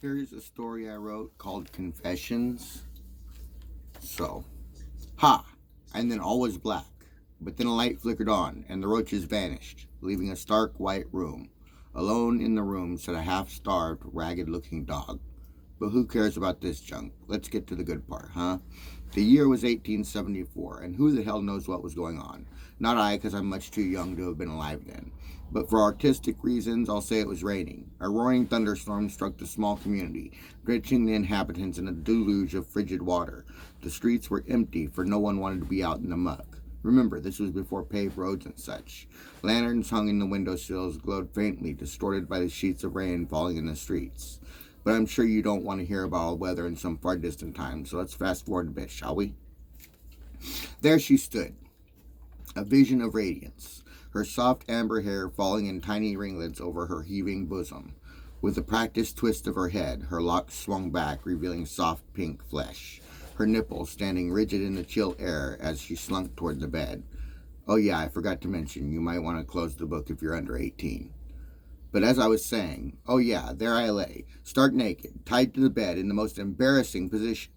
Here's a story I wrote called Confessions. So, and then all was black. But then a light flickered on, and the roaches vanished, leaving a stark white room. Alone in the room sat a half-starved, ragged-looking dog. But who cares about this junk? Let's get to the good part, huh? The year was 1874, and who the hell knows what was going on? Not I, because I'm much too young to have been alive then. But for artistic reasons, I'll say it was raining. A roaring thunderstorm struck the small community, drenching the inhabitants in a deluge of frigid water. The streets were empty, for no one wanted to be out in the muck. Remember, this was before paved roads and such. Lanterns hung in the windowsills glowed faintly, distorted by the sheets of rain falling in the streets. But I'm sure you don't want to hear about all weather in some far distant time, so let's fast forward a bit, shall we? There she stood, a vision of radiance, her soft amber hair falling in tiny ringlets over her heaving bosom. With a practiced twist of her head, her locks swung back, revealing soft pink flesh, her nipples standing rigid in the chill air as she slunk toward the bed. Oh yeah, I forgot to mention, you might want to close the book if you're under 18. But as I was saying, oh yeah, there I lay, stark naked, tied to the bed in the most embarrassing position,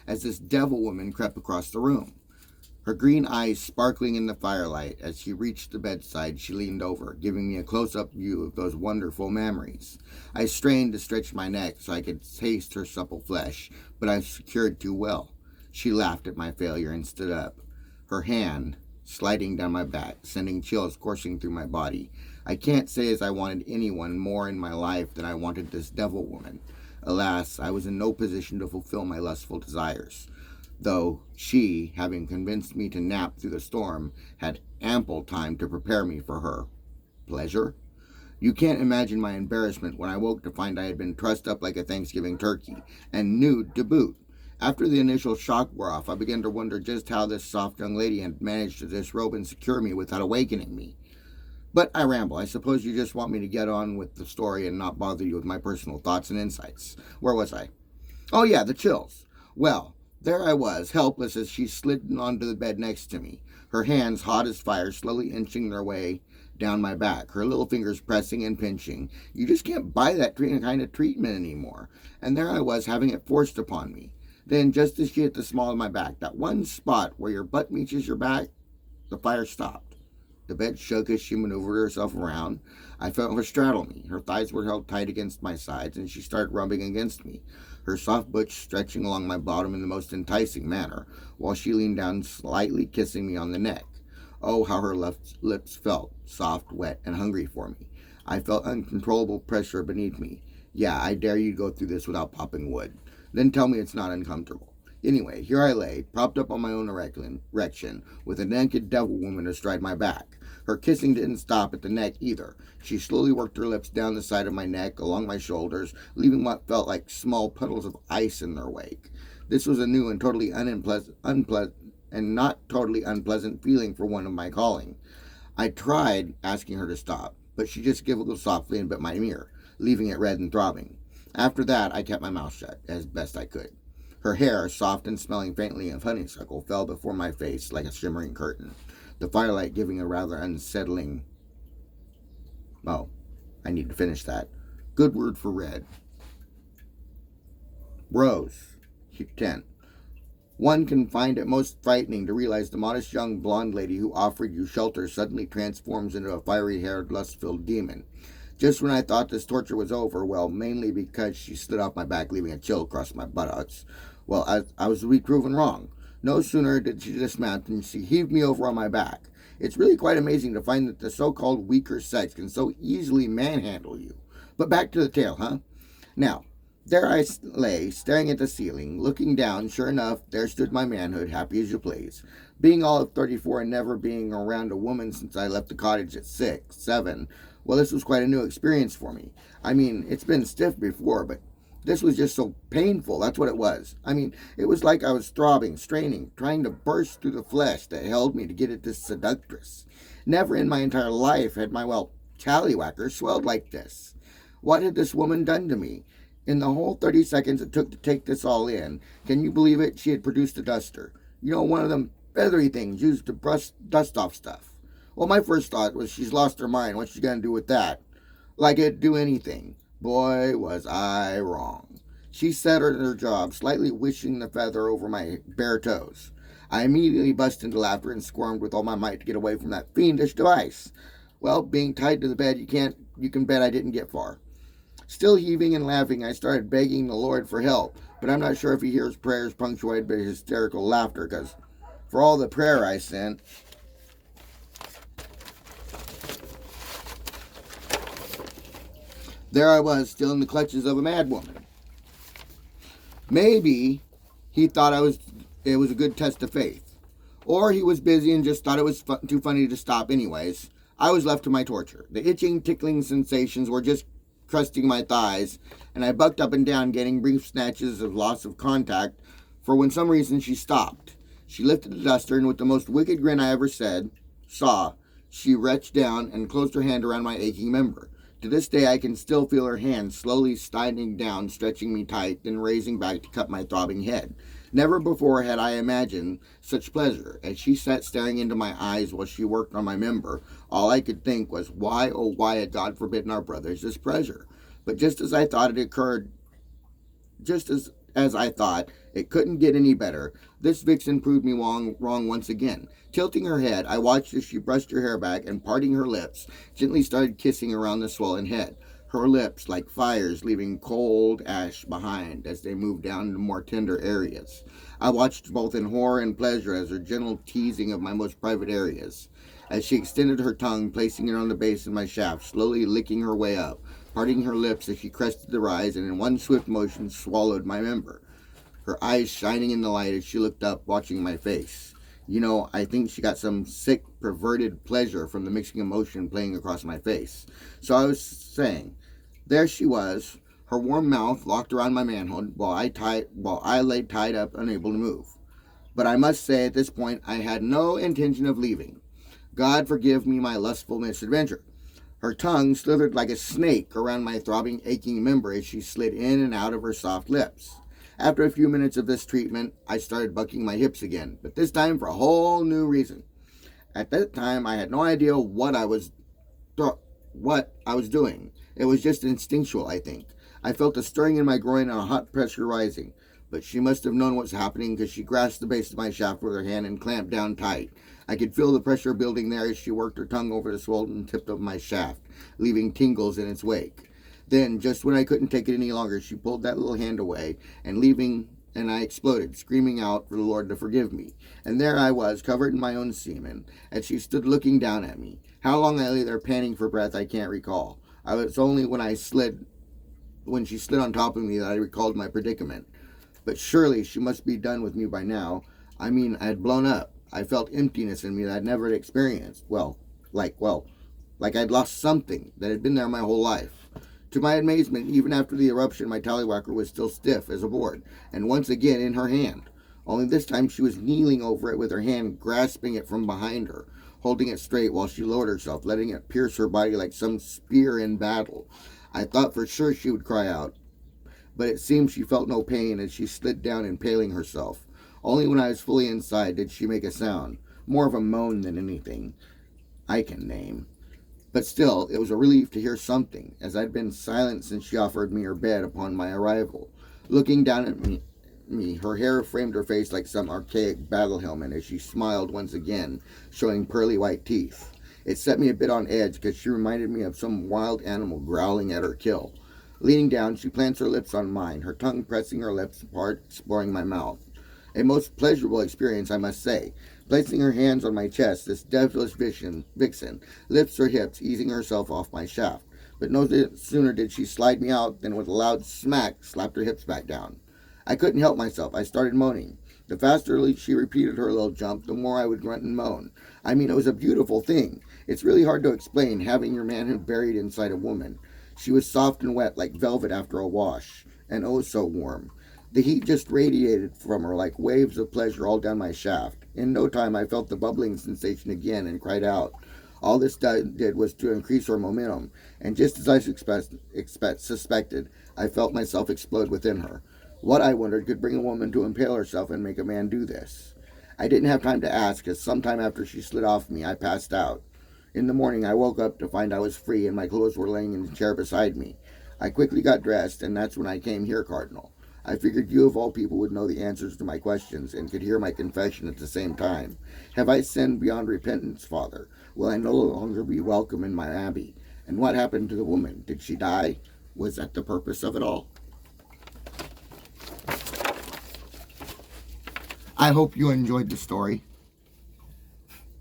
as this devil woman crept across the room. Her green eyes sparkling in the firelight. As she reached the bedside, she leaned over, giving me a close-up view of those wonderful memories. I strained to stretch my neck so I could taste her supple flesh, but I secured too well. She laughed at my failure and stood up, her hand sliding down my back, sending chills coursing through my body. I can't say as I wanted anyone more in my life than I wanted this devil woman. Alas, I was in no position to fulfill my lustful desires, though she, having convinced me to nap through the storm, had ample time to prepare me for her pleasure. You can't imagine my embarrassment when I woke to find I had been trussed up like a Thanksgiving turkey, and nude to boot. After the initial shock wore off, I began to wonder just how this soft young lady had managed to disrobe and secure me without awakening me. But I ramble. I suppose you just want me to get on with the story and not bother you with my personal thoughts and insights. Where was I? Oh yeah, the chills. Well, there I was, helpless as she slid onto the bed next to me, her hands hot as fire slowly inching their way down my back, her little fingers pressing and pinching. You just can't buy that kind of treatment anymore. And there I was, having it forced upon me. Then, just as she hit the small of my back, that one spot where your butt meets your back, the fire stopped. The bed shook as she maneuvered herself around. I felt her straddle me. Her thighs were held tight against my sides, and she started rubbing against me, her soft butch stretching along my bottom in the most enticing manner, while she leaned down, slightly kissing me on the neck. Oh, how her lips felt, soft, wet, and hungry for me. I felt uncontrollable pressure beneath me. Yeah, I dare you to go through this without popping wood. Then tell me it's not uncomfortable. Anyway, here I lay, propped up on my own erection, with a naked devil woman astride my back. Her kissing didn't stop at the neck either. She slowly worked her lips down the side of my neck, along my shoulders, leaving what felt like small puddles of ice in their wake. This was a new and totally unpleasant feeling for one of my calling. I tried asking her to stop, but she just giggled softly and bit my ear, leaving it red and throbbing. After that, I kept my mouth shut, as best I could. Her hair, soft and smelling faintly of honeysuckle, fell before my face like a shimmering curtain, the firelight giving a rather unsettling... Oh, I need to finish that. Good word for red. Rose. 10. One can find it most frightening to realize the modest young blonde lady who offered you shelter suddenly transforms into a fiery-haired, lust-filled demon. Just when I thought this torture was over, well, mainly because she slid off my back, leaving a chill across my buttocks, well, I was to be proven wrong. No sooner did she dismount than she heaved me over on my back. It's really quite amazing to find that the so-called weaker sex can so easily manhandle you. But back to the tale, huh? Now, there I lay, staring at the ceiling, looking down. Sure enough, there stood my manhood, happy as you please. Being all of 34 and never being around a woman since I left the cottage at 6, 7, well, this was quite a new experience for me. I mean, it's been stiff before, but this was just so painful. That's what it was. I mean, it was like I was throbbing, straining, trying to burst through the flesh that held me to get at this seductress. Never in my entire life had my, tallywhacker swelled like this. What had this woman done to me? In the whole 30 seconds it took to take this all in, can you believe it? She had produced a duster. You know, one of them feathery things used to brush dust off stuff. Well, my first thought was, she's lost her mind. What's she going to do with that? Like it'd do anything. Boy, was I wrong. She sat at her job, slightly wishing the feather over my bare toes. I immediately burst into laughter and squirmed with all my might to get away from that fiendish device. Well, being tied to the bed, you can bet I didn't get far. Still heaving and laughing, I started begging the Lord for help, but I'm not sure if he hears prayers punctuated by hysterical laughter, because for all the prayer I sent, there I was, still in the clutches of a madwoman. Maybe he thought it was a good test of faith. Or he was busy and just thought it was too funny to stop anyways. I was left to my torture. The itching, tickling sensations were just crusting my thighs, and I bucked up and down, getting brief snatches of loss of contact, for when some reason she stopped. She lifted the duster, and with the most wicked grin I ever saw, she reached down and closed her hand around my aching member. To this day, I can still feel her hand slowly sliding down, stretching me tight, then raising back to cut my throbbing head. Never before had I imagined such pleasure. As she sat staring into my eyes while she worked on my member, all I could think was, why, oh why had God forbidden our brothers this pleasure? But just as I thought, it couldn't get any better, this vixen proved me wrong once again. Tilting her head, I watched as she brushed her hair back and, parting her lips, gently started kissing around the swollen head. Her lips like fires, leaving cold ash behind as they moved down to more tender areas. I watched both in horror and pleasure as her gentle teasing of my most private areas. As she extended her tongue, placing it on the base of my shaft, slowly licking her way up, parting her lips as she crested the rise, and in one swift motion swallowed my member. Her eyes shining in the light as she looked up, watching my face. I think she got some sick, perverted pleasure from the mixing emotion playing across my face. So I was saying, there she was, her warm mouth locked around my manhood, while I lay tied up, unable to move. But I must say, at this point, I had no intention of leaving. God forgive me my lustful misadventure. Her tongue slithered like a snake around my throbbing, aching member as she slid in and out of her soft lips. After a few minutes of this treatment, I started bucking my hips again, but this time for a whole new reason. At that time, I had no idea what I was doing. It was just instinctual, I think. I felt a stirring in my groin and a hot pressure rising, but she must have known what was happening because she grasped the base of my shaft with her hand and clamped down tight. I could feel the pressure building there as she worked her tongue over the swollen tip of my shaft, leaving tingles in its wake. Then, just when I couldn't take it any longer, she pulled that little hand away, and I exploded, screaming out for the Lord to forgive me. And there I was, covered in my own semen, as she stood looking down at me. How long I lay there panting for breath, I can't recall. It was only when she slid on top of me that I recalled my predicament. But surely she must be done with me by now. I mean, I had blown up. I felt emptiness in me that I'd never experienced. Like I'd lost something that had been there my whole life. To my amazement, even after the eruption, my tallywhacker was still stiff as a board, and once again in her hand. Only this time she was kneeling over it with her hand grasping it from behind her, holding it straight while she lowered herself, letting it pierce her body like some spear in battle. I thought for sure she would cry out, but it seemed she felt no pain as she slid down, impaling herself. Only when I was fully inside did she make a sound, more of a moan than anything I can name. But still, it was a relief to hear something, as I'd been silent since she offered me her bed upon my arrival. Looking down at me, her hair framed her face like some archaic battle helmet as she smiled once again, showing pearly white teeth. It set me a bit on edge because she reminded me of some wild animal growling at her kill. Leaning down, she plants her lips on mine, her tongue pressing her lips apart, exploring my mouth. A most pleasurable experience, I must say. Placing her hands on my chest, this devilish vixen lifts her hips, easing herself off my shaft. But no sooner did she slide me out than with a loud smack slapped her hips back down. I couldn't help myself. I started moaning. The faster she repeated her little jump, the more I would grunt and moan. I mean, it was a beautiful thing. It's really hard to explain, having your manhood buried inside a woman. She was soft and wet like velvet after a wash, and oh so warm. The heat just radiated from her like waves of pleasure all down my shaft. In no time I felt the bubbling sensation again and cried out. All this did was to increase her momentum, and just as I suspected, I felt myself explode within her. What, I wondered, could bring a woman to impale herself and make a man do this? I didn't have time to ask, as sometime after she slid off me, I passed out. In the morning, I woke up to find I was free and my clothes were laying in the chair beside me. I quickly got dressed, and that's when I came here, Cardinal. I figured you of all people would know the answers to my questions and could hear my confession at the same time. Have I sinned beyond repentance, Father? Will I no longer be welcome in my abbey? And what happened to the woman? Did she die? Was that the purpose of it all? I hope you enjoyed the story.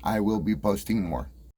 I will be posting more.